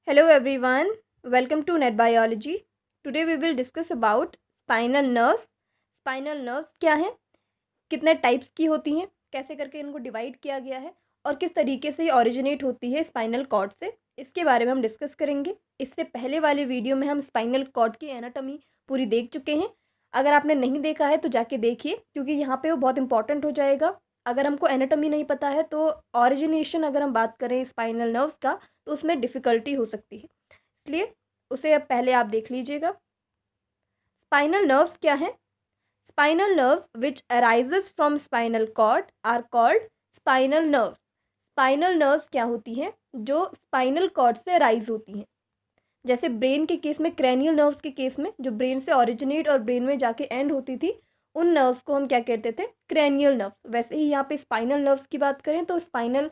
Hello everyone, welcome to Net Biology. Today we will discuss about spinal nerves. Spinal nerves क्या हैं, कितने types की होती हैं, कैसे करके इनको डिवाइड किया गया है और किस तरीके से ये ओरिजिनेट होती है स्पाइनल कॉर्ड से, इसके बारे में हम डिस्कस करेंगे। इससे पहले वाले वीडियो में हम स्पाइनल कॉर्ड की एनाटॉमी पूरी देख चुके हैं। अगर आपने नहीं देखा है तो जाके देखिए, क्योंकि यहाँ पे वो बहुत इंपॉर्टेंट हो जाएगा। अगर हमको एनाटॉमी नहीं पता है तो ऑरिजिनेशन अगर हम बात करें स्पाइनल नर्व्स का तो उसमें डिफ़िकल्टी हो सकती है, इसलिए उसे अब पहले आप देख लीजिएगा। स्पाइनल नर्व्स क्या हैं? Spinal nerves which arises from spinal cord are called spinal nerves. Spinal nerves क्या होती हैं? जो स्पाइनल कॉर्ड से अराइज होती हैं। जैसे ब्रेन के केस में, क्रैनियल नर्व्स के केस में, जो ब्रेन से ओरिजिनेट और ब्रेन में जाके एंड होती थी, उन नर्व्स को हम क्या कहते थे? Cranial nerves. वैसे ही यहाँ पे स्पाइनल नर्व्स की बात करें तो स्पाइनल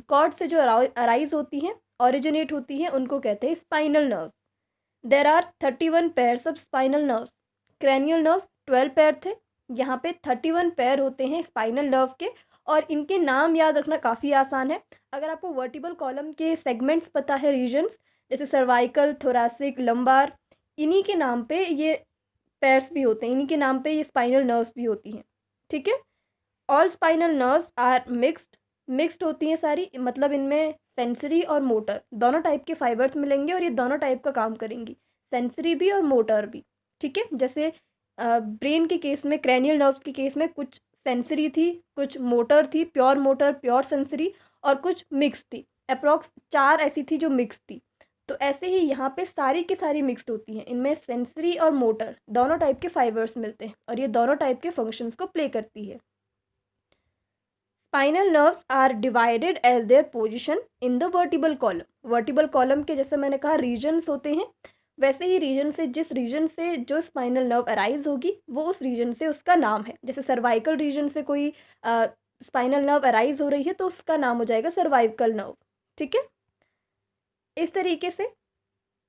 कॉर्ड से जो अराइज होती हैं, ओरिजिनेट होती हैं, उनको कहते हैं spinal nerves. There are 31 pairs of spinal nerves. Cranial nerves 12 pair थे, यहाँ पे 31 पेयर होते हैं स्पाइनल नर्व के, और इनके नाम याद रखना काफ़ी आसान है। अगर आपको वर्टिबल कॉलम के सेगमेंट्स पता है, रीजन्स जैसे सर्वाइकल, थोरासिक, लंबार, इन्हीं के नाम पे ये पेयर्स भी होते हैं, इन्हीं के नाम पे ये स्पाइनल नर्व्स भी होती हैं। ठीक है। All spinal nerves are mixed होती हैं सारी, मतलब इनमें सेंसरी और मोटर दोनों टाइप के फाइबर्स मिलेंगे और ये दोनों टाइप का काम करेंगी, सेंसरी भी और मोटर भी। ठीक है। जैसे ब्रेन के केस में, क्रैनियल नर्व्स के केस में कुछ सेंसरी थी, कुछ मोटर थी, प्योर मोटर, प्योर सेंसरी, और कुछ मिक्स थी। अप्रॉक्स 4 ऐसी थी जो मिक्स थी। तो ऐसे ही यहाँ पे सारी की सारी मिक्स्ड होती हैं, इनमें सेंसरी और मोटर दोनों टाइप के फाइबर्स मिलते हैं और ये दोनों टाइप के फंक्शंस को प्ले करती है। Spinal nerves are divided as their position in the vertebral column. Vertebral column के, जैसे मैंने कहा, रीजन्स होते हैं, वैसे ही रीजन से, जिस रीजन से जो स्पाइनल नर्व अराइज होगी वो उस रीजन से उसका नाम है। जैसे सर्वाइकल रीजन से कोई स्पाइनल नर्व अराइज हो रही है तो उसका नाम हो जाएगा सर्वाइकल नर्व। ठीक है। इस तरीके से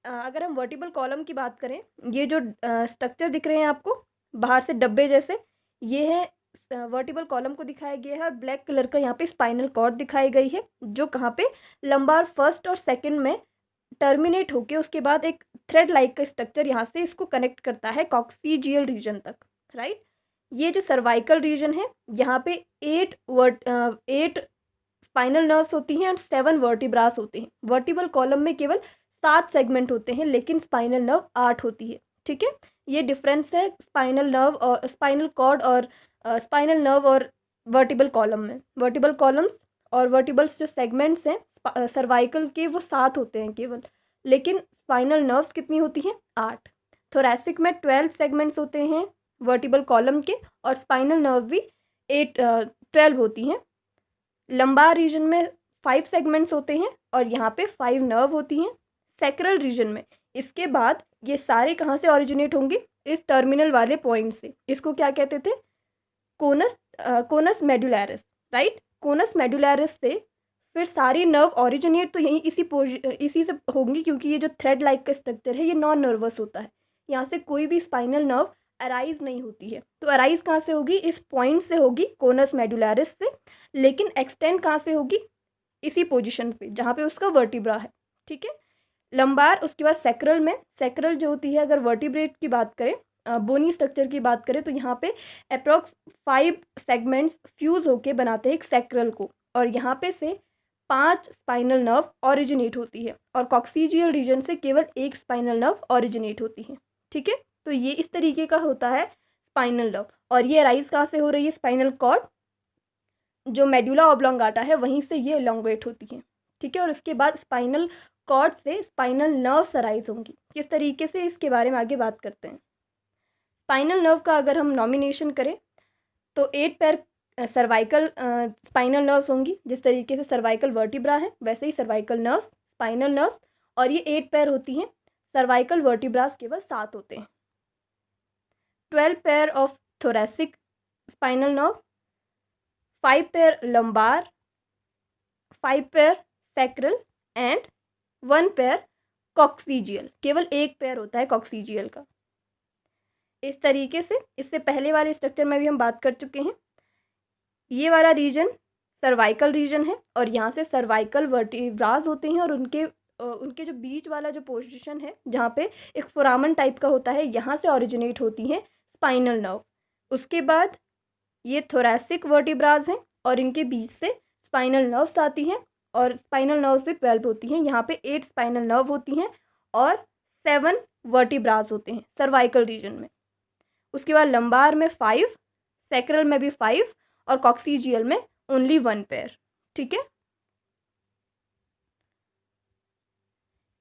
अगर हम वर्टिबल कॉलम की बात करें, ये जो स्ट्रक्चर दिख रहे हैं आपको बाहर से डब्बे जैसे, ये है वर्टिबल कॉलम को दिखाया गया है, और ब्लैक कलर का यहाँ पे स्पाइनल कॉर्ड दिखाई गई है, जो कहाँ पे लंबार फर्स्ट और सेकंड में टर्मिनेट होके उसके बाद एक थ्रेड लाइक का स्ट्रक्चर यहाँ से इसको कनेक्ट करता है कॉक्सीजियल रीजन तक। राइट। ये जो सर्वाइकल रीजन है, यहाँ पे 8 स्पाइनल नर्व्स होती हैं और 7 वर्टिब्रास होते हैं। वर्टिबल कॉलम में केवल 7 सेगमेंट होते हैं, लेकिन स्पाइनल नर्व 8 होती है। ठीक है। ये डिफरेंस है स्पाइनल नर्व और स्पाइनल कॉर्ड और स्पाइनल नर्व और वर्टिबल कॉलम में। वर्टिबल कॉलम्स और वर्टिबल्स जो सेगमेंट्स हैं सर्वाइकल के, वो 7 होते हैं केवल, लेकिन स्पाइनल नर्व्स कितनी होती हैं? 8। थोरैसिक में 12 सेगमेंट्स होते हैं वर्टिबल कॉलम के, और स्पाइनल नर्व भी 12 होती हैं। लंबार रीजन में 5 सेगमेंट्स होते हैं और यहाँ पे 5 नर्व होती हैं। सैक्रल रीजन में इसके बाद ये सारे कहाँ से ओरिजिनेट होंगे? इस टर्मिनल वाले पॉइंट से। इसको क्या कहते थे? कोनस मेडुलैरिस। राइट। कोनस मेडुलैरिस से फिर सारी नर्व ओरिजिनेट तो यहीं इसी से होंगी, क्योंकि ये जो थ्रेड लाइक का स्ट्रक्चर है ये नॉन नर्वस होता है, यहाँ से कोई भी स्पाइनल नर्व अराइज नहीं होती है। तो अराइज कहाँ से होगी? इस पॉइंट से होगी, कोनस मेडुलैरिस से, लेकिन एक्सटेंड कहाँ से होगी? इसी पोजीशन पे जहाँ पे उसका वर्टिब्रा है। ठीक है। लंबार, उसके बाद सैक्रल में, सैक्रल जो होती है, अगर वर्टिब्रेट की बात करें, बोनी स्ट्रक्चर की बात करें, तो यहाँ पे अप्रॉक्स 5 सेगमेंट्स फ्यूज होके बनाते हैं एक सैक्रल को, और यहाँ पे से 5 स्पाइनल नर्व ओरिजिनेट होती है, और कॉक्सीजियल रीजन से केवल 1 स्पाइनल नर्व ओरिजिनेट होती है। ठीक है। तो ये इस तरीके का होता है स्पाइनल नर्व, और ये राइज कहाँ से हो रही है? स्पाइनल कॉर्ड, जो मेडुला ऑब्लोंगाटा है वहीं से ये एलोंगेट होती है। ठीक है। और उसके बाद स्पाइनल कॉर्ड से स्पाइनल नर्व्स अराइज होंगी। किस तरीके से, इसके बारे में आगे बात करते हैं। स्पाइनल नर्व का अगर हम नॉमिनेशन करें तो 8 पैर सर्वाइकल स्पाइनल नर्व्स होंगी। जिस तरीके से सर्वाइकल वर्टिब्रा है, वैसे ही सर्वाइकल नर्व्स, स्पाइनल नर्व्स, और ये 8 पैर होती हैं। सर्वाइकल वर्टिब्रास केवल 7 होते हैं। 12 pair of thoracic spinal nerve, 5 pair lumbar, 5 pair sacral, and 1 pair coccygeal. केवल 1 पेयर होता है कॉक्सीजियल का। इस तरीके से, इससे पहले वाले स्ट्रक्चर में भी हम बात कर चुके हैं। ये वाला रीजन सर्वाइकल रीजन है, और यहाँ से सर्वाइकल वर्टिब्रास होते हैं, और उनके उनके जो बीच वाला जो पोजीशन है जहाँ पे एक फोरामन टाइप का होता है, यहाँ से ओरिजिनेट होती हैं स्पाइनल नर्व। उसके बाद ये थोरैसिक वर्टिब्राज हैं और इनके बीच से स्पाइनल नर्व्स आती हैं और स्पाइनल नर्व्स भी 12 होती हैं। यहाँ पे 8 स्पाइनल नर्व होती हैं और 7 वर्टिब्राज होते हैं सर्वाइकल रीजन में। उसके बाद लंबार में 5, सैक्रल में भी 5 और कॉक्सीजियल में ओनली 1 पेयर। ठीक है।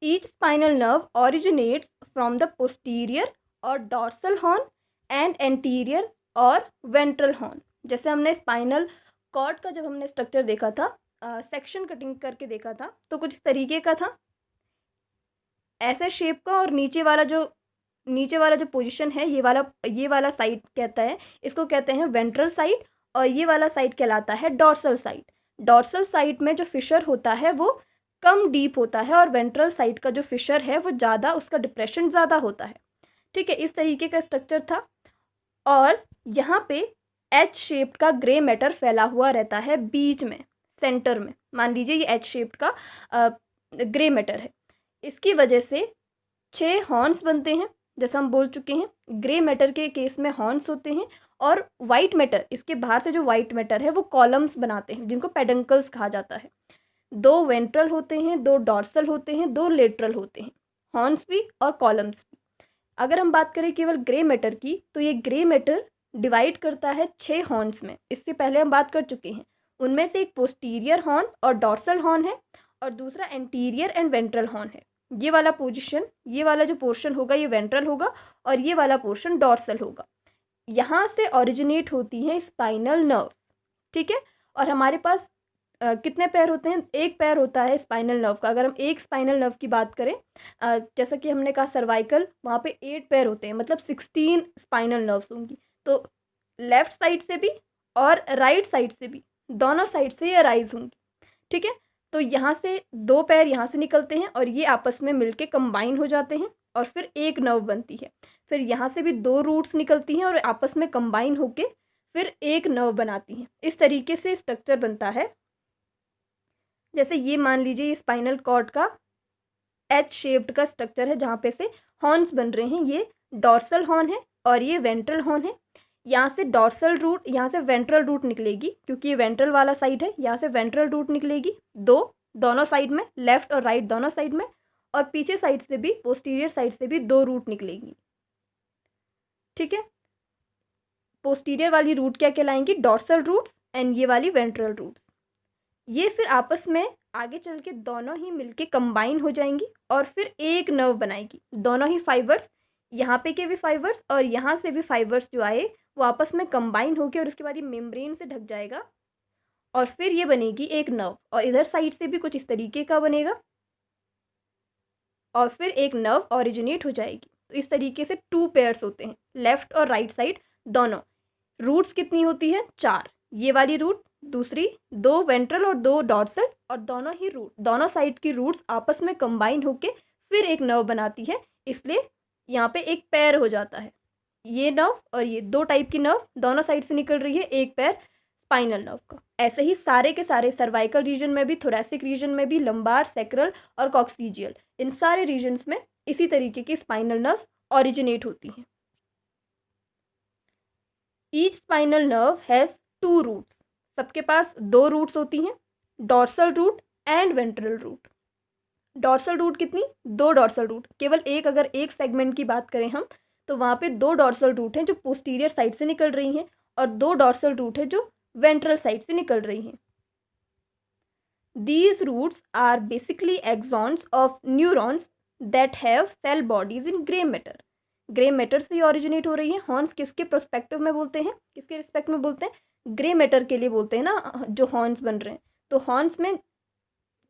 Each spinal nerve originates from the posterior और डॉर्सल हॉर्न एंड एंटीरियर और वेंट्रल हॉर्न। जैसे हमने स्पाइनल कॉर्ड का जब हमने स्ट्रक्चर देखा था, सेक्शन कटिंग करके देखा था, तो कुछ इस तरीके का था, ऐसे शेप का, और नीचे वाला जो पोजीशन है ये वाला साइड कहता है, इसको कहते हैं वेंट्रल साइड, और ये वाला साइड कहलाता है डॉर्सल साइड। डॉर्सल साइड में जो फिशर होता है वो कम डीप होता है और वेंट्रल साइड का जो फिशर है वो ज़्यादा, उसका डिप्रेशन ज़्यादा होता है। ठीक है, इस तरीके का स्ट्रक्चर था। और यहाँ पे एच शेप्ड का ग्रे मैटर फैला हुआ रहता है बीच में, सेंटर में। मान लीजिए ये एच शेप्ड का ग्रे मैटर है। इसकी वजह से 6 हॉर्न्स बनते हैं, जैसा हम बोल चुके हैं। ग्रे मैटर के केस में हॉर्न्स होते हैं, और वाइट मैटर, इसके बाहर से जो वाइट मैटर है वो कॉलम्स बनाते हैं, जिनको पेडंकल्स कहा जाता है। 2 वेंट्रल होते हैं, 2 डॉर्सल होते हैं, 2 लेटरल होते हैं, हॉर्न्स भी और कॉलम्स भी। अगर हम बात करें केवल ग्रे मैटर की, तो ये ग्रे मैटर डिवाइड करता है 6 हॉर्न्स में। इससे पहले हम बात कर चुके हैं। उनमें से एक पोस्टीरियर हॉर्न और डॉर्सल हॉर्न है, और दूसरा एंटीरियर एंड वेंट्रल हॉर्न है। ये वाला जो पोर्शन होगा ये वेंट्रल होगा, और ये वाला पोर्शन डॉर्सल होगा। यहाँ से ओरिजिनेट होती हैं स्पाइनल नर्व। ठीक है। और हमारे पास कितने पैर होते हैं? एक पैर होता है स्पाइनल नर्व का। अगर हम एक स्पाइनल नर्व की बात करें, जैसा कि हमने कहा सर्वाइकल, वहाँ पे 8 पैर होते हैं, मतलब 16 स्पाइनल नर्व्स होंगी। तो लेफ्ट साइड से भी और राइट साइड से भी, दोनों साइड से ये अराइज होंगी। ठीक है। तो यहाँ से 2 पैर यहाँ से निकलते हैं और ये आपस में मिलके कंबाइन हो जाते हैं और फिर एक नर्व बनती है। फिर यहाँ से भी 2 रूट्स निकलती हैं और आपस में कंबाइन होके फिर एक नर्व बनाती हैं। इस तरीके से स्ट्रक्चर बनता है। जैसे ये मान लीजिए ये स्पाइनल कॉर्ड का एच शेप्ड का स्ट्रक्चर है, जहाँ पे से हॉर्न्स बन रहे हैं। ये डॉर्सल हॉर्न है और ये वेंट्रल हॉर्न है। यहाँ से डॉर्सल रूट, यहाँ से वेंट्रल रूट निकलेगी, क्योंकि ये वेंट्रल वाला साइड है। यहाँ से वेंट्रल रूट निकलेगी, दोनों साइड में, लेफ्ट और राइट दोनों साइड में, और पीछे साइड से भी, पोस्टीरियर साइड से भी 2 रूट निकलेगी। ठीक है। पोस्टीरियर वाली रूट क्या कहलाएंगी? डॉर्सल रूट्स, एंड ये वाली वेंट्रल रूट्स। ये फिर आपस में आगे चल के दोनों ही मिलके कंबाइन हो जाएंगी और फिर एक नर्व बनाएगी। दोनों ही फाइबर्स, यहाँ पे के भी फाइबर्स और यहाँ से भी फाइबर्स जो आए वो आपस में कंबाइन होके, और उसके बाद ये मेम्ब्रेन से ढक जाएगा और फिर ये बनेगी एक नर्व। और इधर साइड से भी कुछ इस तरीके का बनेगा और फिर एक नर्व ओरिजिनेट हो जाएगी। तो इस तरीके से 2 पेयर्स होते हैं, लेफ्ट और राइट साइड दोनों। रूट्स कितनी होती है? 4। ये वाली रूट, दूसरी 2 वेंट्रल और 2 डॉर्सल, और दोनों साइड की रूट्स आपस में कंबाइन होके फिर एक नर्व बनाती है। इसलिए यहाँ पे एक पैर हो जाता है। ये नर्व और ये 2 टाइप की नर्व दोनों साइड से निकल रही है, एक पैर स्पाइनल नर्व का। ऐसे ही सारे के सारे सर्वाइकल रीजन में भी, थोरैसिक रीजन में भी, लंबार, सैक्रल और कॉक्सीजियल, इन सारे रीजन्स में इसी तरीके की स्पाइनल नर्व ओरिजिनेट होती हैं। Each spinal nerve has 2 roots. सबके पास 2 रूट्स होती हैं, dorsal root and ventral root. Dorsal root कितनी? 2 डॉर्सल रूट। केवल एक, अगर एक सेगमेंट की बात करें हम, तो वहाँ पे 2 डॉर्सल रूट हैं जो पोस्टीरियर साइड से निकल रही हैं, और 2 डॉर्सल रूट है जो वेंट्रल साइड से निकल रही हैं। These roots are basically axons of neurons that have cell bodies in grey matter. Grey matter से ओरिजिनेट हो रही है। हॉर्न्स किसके प्रोस्पेक्टिव में बोलते हैं, किसके रिस्पेक्ट में बोलते हैं? ग्रे मैटर के लिए बोलते हैं ना, जो हॉर्न्स बन रहे हैं। तो हॉर्न्स में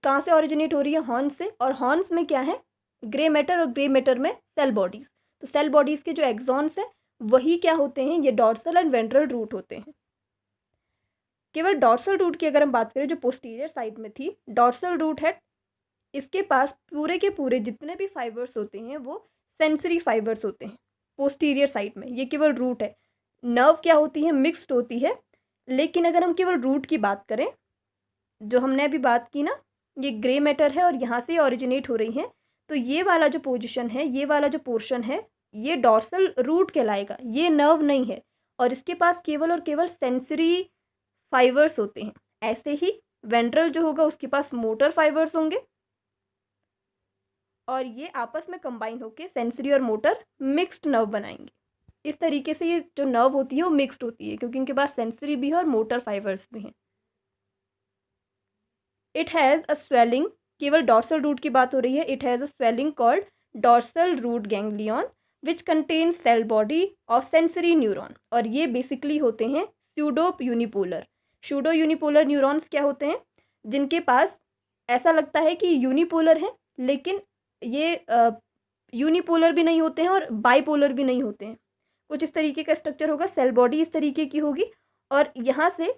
कहाँ से ओरिजिनेट हो रही है? हॉर्न्स से। और हॉर्न्स में क्या है? ग्रे मैटर, और ग्रे मैटर में सेल बॉडीज। तो सेल बॉडीज के जो एक्सॉन्स हैं वही क्या होते हैं? ये डॉर्सल एंड वेंट्रल रूट होते हैं। केवल डॉर्सल रूट की अगर हम बात करें, जो पोस्टीरियर साइड में थी, डॉर्सल रूट है, इसके पास पूरे के पूरे जितने भी फाइबर्स होते हैं वो सेंसरी फाइबर्स होते हैं पोस्टीरियर साइड में। ये केवल रूट है। नर्व क्या होती है? मिक्स्ड होती है। लेकिन अगर हम केवल रूट की बात करें, जो हमने अभी बात की ना ये ग्रे मैटर है और यहाँ से ऑरिजिनेट हो रही हैं, तो ये वाला जो पोजीशन है, ये वाला जो पोर्शन है, ये डॉर्सल रूट कहलाएगा, ये नर्व नहीं है और इसके पास केवल और केवल सेंसरी फाइबर्स होते हैं। ऐसे ही वेंट्रल जो होगा उसके पास मोटर फाइबर्स होंगे और ये आपस में कंबाइन होकर सेंसरी और मोटर मिक्स्ड नर्व बनाएंगे। इस तरीके से ये जो नर्व होती है वो मिक्स्ड होती है क्योंकि इनके पास सेंसरी भी है और मोटर फाइबर्स भी हैं। इट हैज़ अ स्वेलिंग, केवल डॉर्सल रूट की बात हो रही है। It has a swelling called dorsal root ganglion which contains cell body of sensory neuron. और ये बेसिकली होते हैं pseudo unipolar. Pseudo unipolar neurons क्या होते हैं? जिनके पास ऐसा लगता है कि यूनिपोलर है, लेकिन ये यूनिपोलर भी नहीं होते हैं और बाईपोलर भी नहीं होते हैं। कुछ इस तरीके का स्ट्रक्चर होगा, सेल बॉडी इस तरीके की होगी और यहाँ से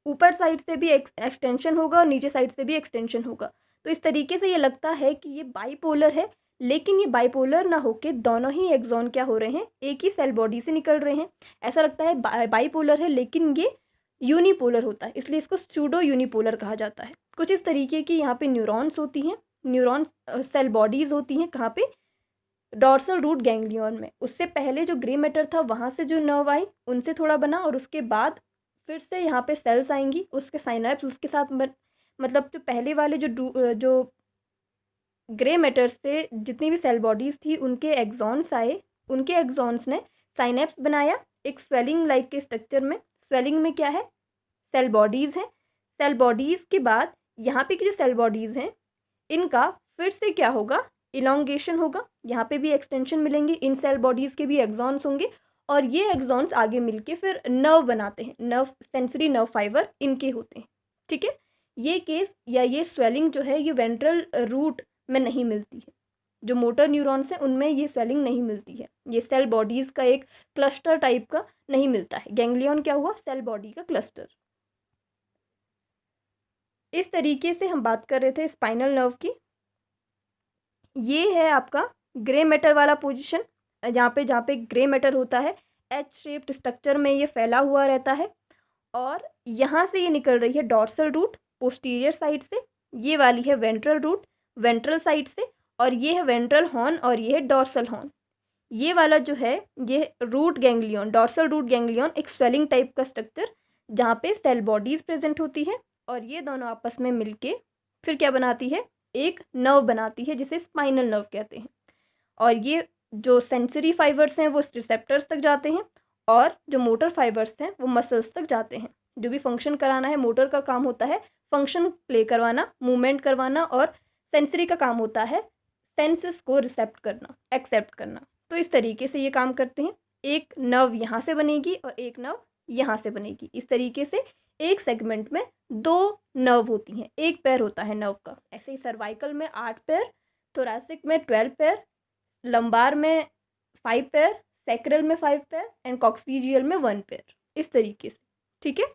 ऊपर साइड से भी एक्सटेंशन होगा और नीचे साइड से भी एक्सटेंशन होगा। तो इस तरीके से ये लगता है कि ये बाईपोलर है, लेकिन ये बाईपोलर ना होके दोनों ही एक्सॉन क्या हो रहे हैं, एक ही सेल बॉडी से निकल रहे हैं। ऐसा लगता है बाईपोलर है, लेकिन ये यूनिपोलर होता है, इसलिए इसको स्यूडो यूनिपोलर कहा जाता है। कुछ इस तरीके की यहाँ पे न्यूरॉन्स होती हैं, न्यूरॉन्स सेल बॉडीज़ होती हैं। कहाँ पे? डॉर्सल रूट गैंग्लियन में। उससे पहले जो ग्रे मैटर था वहाँ से जो नर्व आई उनसे थोड़ा बना और उसके बाद फिर से यहाँ पे सेल्स आएंगी, उसके साइनैप्स उसके साथ मतलब जो पहले वाले जो ग्रे मैटर से जितनी भी सेल बॉडीज़ थी उनके एक्सॉन्स आए, उनके एक्सॉन्स ने साइनैप्स बनाया एक स्वेलिंग लाइक के स्ट्रक्चर में। स्वेलिंग में क्या है? सेल बॉडीज़ हैं। सेल बॉडीज़ के बाद यहाँ पे की जो सेल बॉडीज़ हैं इनका फिर से क्या होगा? इलॉन्गेशन होगा। यहाँ पे भी एक्सटेंशन मिलेंगे, इन सेल बॉडीज़ के भी एक्सॉन्स होंगे और ये एक्सॉन्स आगे मिलके फिर नर्व बनाते हैं। नर्व, सेंसरी नर्व फाइबर इनके होते हैं। ठीक है, ये केस या ये स्वेलिंग जो है ये वेंट्रल रूट में नहीं मिलती है। जो मोटर न्यूरॉन्स हैं उनमें ये स्वेलिंग नहीं मिलती है। ये सेल बॉडीज़ का एक क्लस्टर टाइप का नहीं मिलता है। गैंग्लियन क्या हुआ? सेल बॉडी का क्लस्टर। इस तरीके से हम बात कर रहे थे स्पाइनल नर्व की। ये है आपका ग्रे मैटर वाला पोजीशन, जहाँ पे ग्रे मैटर होता है एच शेप्ड स्ट्रक्चर में ये फैला हुआ रहता है और यहाँ से ये निकल रही है डॉर्सल रूट पोस्टीरियर साइड से, ये वाली है वेंट्रल रूट वेंट्रल साइड से और ये है वेंट्रल हॉर्न और ये है डॉर्सल हॉर्न। ये वाला जो है ये root ganglion, dorsal root ganglion एक स्वेलिंग टाइप का स्ट्रक्चर जहाँ पे सेल बॉडीज़ प्रेजेंट होती है और ये दोनों आपस में मिलके फिर क्या बनाती है? एक नर्व बनाती है जिसे स्पाइनल नर्व कहते हैं। और ये जो सेंसरी फाइबर्स हैं वो रिसेप्टर्स तक जाते हैं और जो मोटर फाइबर्स हैं वो मसल्स तक जाते हैं। जो भी फंक्शन कराना है, मोटर का काम होता है फंक्शन प्ले करवाना, मूवमेंट करवाना और सेंसरी का काम होता है सेंसेस को रिसेप्ट करना, एक्सेप्ट करना। तो इस तरीके से ये काम करते हैं। एक नर्व यहाँ से बनेगी और एक नर्व यहाँ से बनेगी। इस तरीके से एक सेगमेंट में 2 नर्व होती हैं, एक पैर होता है नर्व का। ऐसे ही सर्वाइकल में 8 पैर, थोरैसिक में 12 पैर, लंबार में 5 पैर, सैक्रल में 5 पैर एंड कॉक्सीजियल में 1 पैर। इस तरीके से। ठीक है,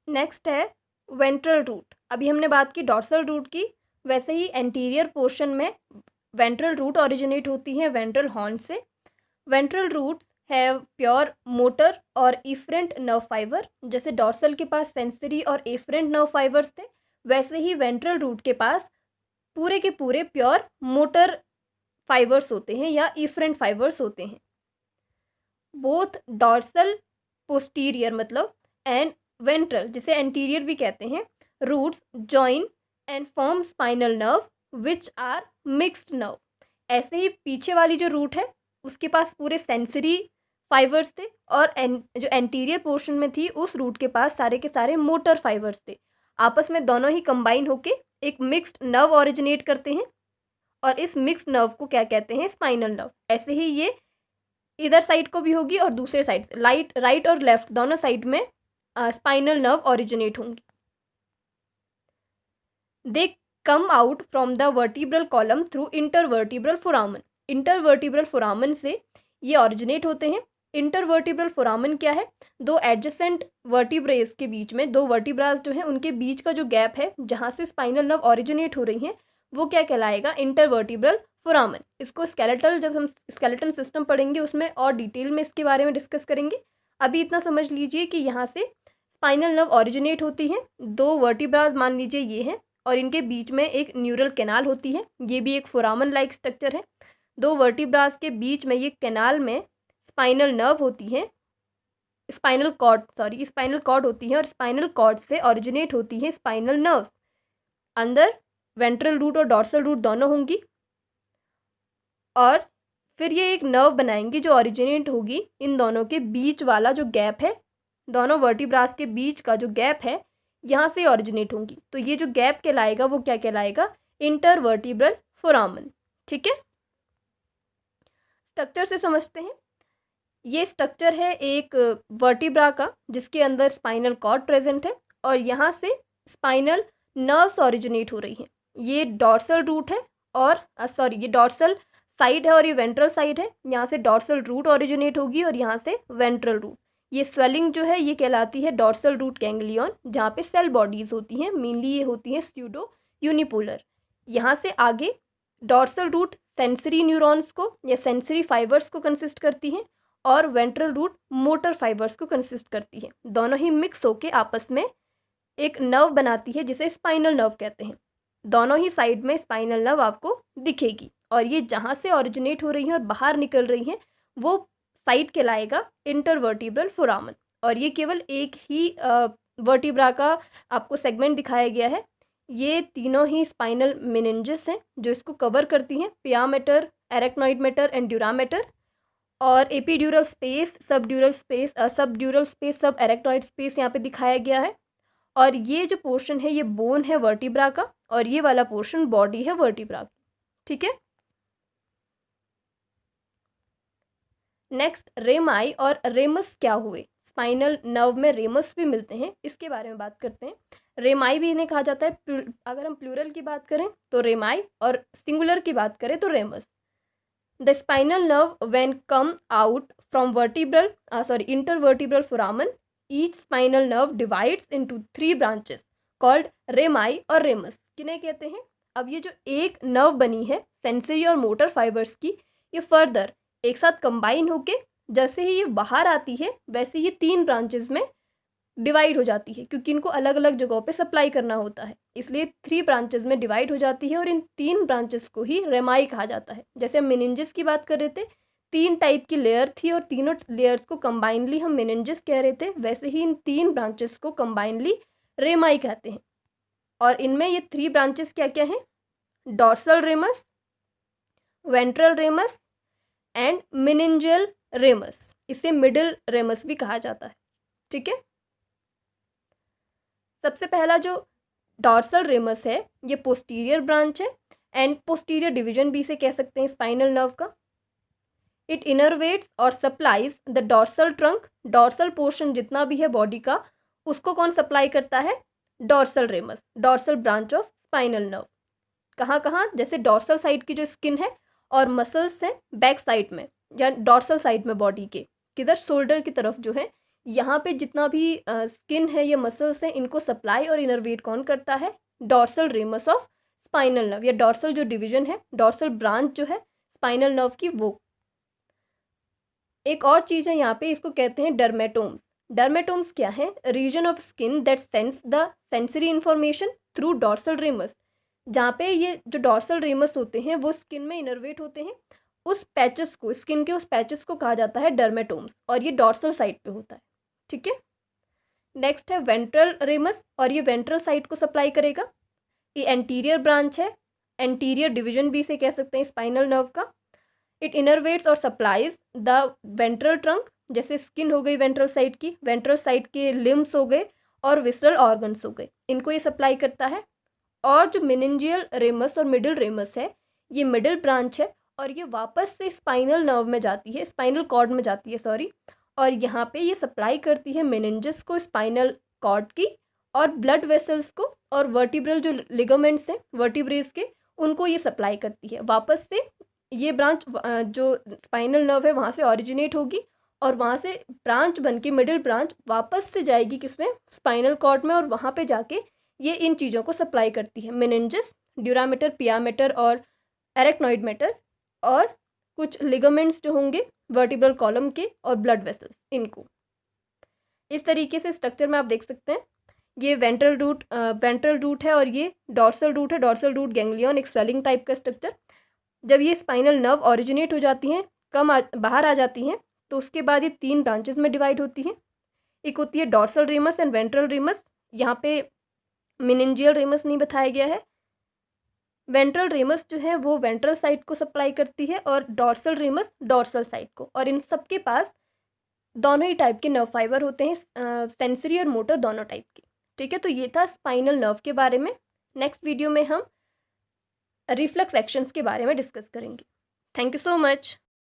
नेक्स्ट है वेंट्रल रूट। अभी हमने बात की डॉर्सल रूट की, वैसे ही एंटीरियर पोर्शन में वेंट्रल रूट ओरिजिनेट होती है वेंट्रल हॉर्न से। Ventral roots have pure motor और इफरेंट नर्व फाइबर। जैसे डॉर्सल के पास सेंसरी और एफरेंट नर्व फाइबर्स थे, वैसे ही वेंट्रल रूट के पास पूरे के पूरे प्योर मोटर फाइबर्स होते हैं या इफरेंट फाइबर्स होते हैं। बोथ डॉर्सल पोस्टीरियर मतलब एंड वेंट्रल, जिसे एंटीरियर भी कहते हैं, roots join and form spinal nerve which are mixed nerve. ऐसे ही पीछे वाली जो रूट है उसके पास पूरे सेंसरी फाइबर्स थे और जो एंटीरियर पोर्शन में थी उस रूट के पास सारे के सारे मोटर फाइबर्स थे। आपस में दोनों ही कंबाइन होके एक मिक्स्ड नर्व ओरिजिनेट करते हैं और इस मिक्स्ड नर्व को क्या कहते हैं? Spinal nerve. ऐसे ही ये इधर साइड को भी होगी और दूसरे साइड राइट और लेफ्ट दोनों साइड में स्पाइनल नर्व ओरिजिनेट होंगी। They come out from the vertebral column through intervertebral foramen. Intervertebral foramen से ये ओरिजिनेट होते हैं। इंटरवर्टिब्रल फोरामन क्या है? 2 एडजेसेंट वर्टिब्रेस के बीच में, 2 वर्टिब्रास जो हैं उनके बीच का जो गैप है जहाँ से स्पाइनल नर्व ओरिजिनेट हो रही हैं वो क्या कहलाएगा? इंटरवर्टिब्रल फोरामन। इसको स्केलेटल, जब हम स्केलेटन सिस्टम पढ़ेंगे उसमें और डिटेल में इसके बारे में डिस्कस करेंगे। अभी इतना समझ लीजिए कि यहाँ से स्पाइनल नर्व ओरिजिनेट होती हैं, दो वर्टिब्रास मान लीजिए ये हैं, और इनके बीच में एक न्यूरल कैनाल होती है, ये भी एक फोरामन लाइक स्ट्रक्चर है। दो वर्टिब्रास के बीच में ये कैनाल में स्पाइनल नर्व होती है, स्पाइनल कॉर्ड होती है, और स्पाइनल कॉर्ड से ओरिजिनेट होती है स्पाइनल नर्व। अंदर वेंट्रल रूट और डॉर्सल रूट दोनों होंगी, और फिर ये एक नर्व बनाएंगी जो ओरिजिनेट होगी इन दोनों के बीच वाला जो गैप है, दोनों वर्टिब्रास के बीच का जो गैप है यहाँ से ओरिजिनेट होंगी। तो ये जो गैप कहलाएगा वो क्या कहलाएगा? इंटरवर्टिब्रल फोरामन। ठीक है, स्ट्रक्चर से समझते हैं। ये स्ट्रक्चर है एक वर्टिब्रा का जिसके अंदर स्पाइनल कॉर्ड प्रेजेंट है, और यहाँ से स्पाइनल नर्व्स ओरिजिनेट हो रही हैं। ये डॉर्सल रूट है, और ये डॉर्सल साइड है और ये वेंट्रल साइड है। यहाँ से डॉर्सल रूट ओरिजिनेट होगी और यहाँ से वेंट्रल रूट। ये स्वेलिंग जो है ये कहलाती है डॉर्सल रूट गैंग्लियन, जहाँ पे सेल बॉडीज होती हैं, मेनली ये होती हैं स्यूडो यूनिपोलर। यहाँ से आगे डॉर्सल रूट सेंसरी न्यूरॉन्स को या सेंसरी फाइबर्स को कंसिस्ट करती हैं, और वेंट्रल रूट मोटर फाइबर्स को कंसिस्ट करती है। दोनों ही मिक्स होके आपस में एक नर्व बनाती है जिसे स्पाइनल नर्व कहते हैं। दोनों ही साइड में स्पाइनल नर्व आपको दिखेगी, और ये जहाँ से ओरिजिनेट हो रही हैं और बाहर निकल रही हैं वो साइड कहलाएगा इंटरवर्टिब्रल फोरामन। और ये केवल एक ही वर्टिब्रा का आपको सेगमेंट दिखाया गया है। ये तीनों ही स्पाइनल मेनिंजेस हैं जो इसको कवर करती हैं, पिया matter, arachnoid matter and dura mater. और एपीड्यूरल स्पेस, सबड्यूरल स्पेस, सब एरेक्नॉइड स्पेस यहाँ पे दिखाया गया है। और ये जो पोर्शन है ये बोन है वर्टिब्रा का, और ये वाला पोर्शन बॉडी है वर्टिब्रा की। ठीक है, नेक्स्ट रेमाई और रेमस क्या हुए? स्पाइनल नर्व में रेमस भी मिलते हैं, इसके बारे में बात करते हैं। रेमाई भी इन्हें कहा जाता है, अगर हम प्लूरल की बात करें तो रेमाई, और सिंगुलर की बात करें तो ramus. The spinal nerve when come out from intervertebral foramen, each spinal nerve divides into 3 branches called rami और ramus। किन्हें कहते हैं? अब ये जो एक नर्व बनी है सेंसरी और मोटर फाइबर्स की, ये फर्दर एक साथ कंबाइन होके जैसे ही ये बाहर आती है वैसे ये 3 ब्रांचेस में डिवाइड हो जाती है, क्योंकि इनको अलग अलग जगहों पे सप्लाई करना होता है, इसलिए 3 ब्रांचेस में डिवाइड हो जाती है। और इन 3 ब्रांचेस को ही रेमाई कहा जाता है। जैसे हम मेनिंजेस की बात कर रहे थे, 3 टाइप की लेयर थी और तीनों लेयर्स को कंबाइनली हम मेनिंजेस कह रहे थे, वैसे ही इन 3 ब्रांचेस को कंबाइनली रेमाई कहते हैं। और इनमें ये 3 ब्रांचेस क्या क्या हैं? Dorsal ramus, ventral ramus and meningeal ramus. इसे मिडिल रेमस भी कहा जाता है। ठीक है, सबसे पहला जो डॉर्सल रेमस है ये पोस्टीरियर ब्रांच है, एंड पोस्टीरियर डिवीजन भी इसे कह सकते हैं स्पाइनल नर्व का। इट इनरवेट्स और supplies the dorsal trunk. Dorsal portion जितना भी है बॉडी का उसको कौन सप्लाई करता है? Dorsal ramus, dorsal branch of spinal nerve. कहाँ कहाँ? जैसे डॉर्सल साइड की जो स्किन है और मसल्स हैं बैक साइड में या डॉर्सल साइड में बॉडी के, किधर? शोल्डर की तरफ जो है, यहाँ पे जितना भी स्किन है या मसल्स हैं इनको सप्लाई और इनरवेट कौन करता है? Dorsal ramus of spinal nerve, या डॉर्सल जो डिवीजन है, डॉर्सल ब्रांच जो है स्पाइनल नर्व की, वो। एक और चीज़ है यहाँ पे, इसको कहते हैं डर्मेटोम्स। डर्मेटोम्स क्या है? Region of skin that sense the sensory information through dorsal ramus. जहाँ पे ये जो डॉर्सल रेमस होते हैं वो स्किन में इनरवेट होते हैं, उस पैचेस को, स्किन के उस पैचेस को कहा जाता है डर्मेटोम्स, और ये डॉर्सल साइड पे होता है। ठीक है, नेक्स्ट है वेंट्रल रेमस, और ये वेंट्रल साइड को सप्लाई करेगा। ये एंटीरियर ब्रांच है, एंटीरियर डिवीजन भी इसे कह सकते हैं स्पाइनल नर्व का। इट इनरवेट्स और सप्लाइज द वेंट्रल ट्रंक, जैसे स्किन हो गई वेंट्रल साइड की, वेंट्रल साइड के लिम्स हो गए और विसरल ऑर्गन्स हो गए, इनको ये सप्लाई करता है। और जो मेनिंजियल रेमस और मिडिल रेमस है ये मिडिल ब्रांच है, और ये वापस से स्पाइनल नर्व में जाती है, स्पाइनल कॉर्ड में जाती है, सॉरी। और यहाँ पे ये सप्लाई करती है मेनिंजेस को, स्पाइनल कॉर्ड की, और ब्लड वेसल्स को, और वर्टिब्रल जो लिगामेंट्स हैं वर्टिब्रेस के, उनको ये सप्लाई करती है। वापस से ये ब्रांच जो स्पाइनल नर्व है वहाँ से ओरिजिनेट होगी, और वहाँ से ब्रांच बन के मिडिल ब्रांच वापस से जाएगी किसमें? स्पाइनल कॉर्ड में, और वहाँ पे जाके ये इन चीज़ों को सप्लाई करती है, मेनिंजेस, ड्यूरामीटर, पियामीटर और एरेक्नॉइड मैटर, और कुछ लिगामेंट्स जो होंगे वर्टिब्रल कॉलम के, और ब्लड वेसल्स, इनको। इस तरीके से स्ट्रक्चर में आप देख सकते हैं, ये वेंट्रल रूट है और ये डॉर्सल रूट है। डॉर्सल रूट गैंग्लियन, एक स्वेलिंग टाइप का स्ट्रक्चर। जब ये स्पाइनल नर्व ओरिजिनेट हो जाती हैं, बाहर आ जाती हैं, तो उसके बाद ये 3 ब्रांचेस में डिवाइड होती हैं। एक होती है dorsal ramus and ventral ramus. यहाँ पे मेनिंजियल रेमस नहीं बताया गया है। वेंट्रल रेमस जो है वो वेंट्रल साइड को सप्लाई करती है और डॉर्सल रेमस डॉर्सल साइड को। और इन सब के पास दोनों ही टाइप के नर्व फाइबर होते हैं, सेंसरी और मोटर दोनों टाइप के। ठीक है, तो ये था स्पाइनल नर्व के बारे में। नेक्स्ट वीडियो में हम रिफ्लेक्स एक्शंस के बारे में डिस्कस करेंगे। Thank you so much.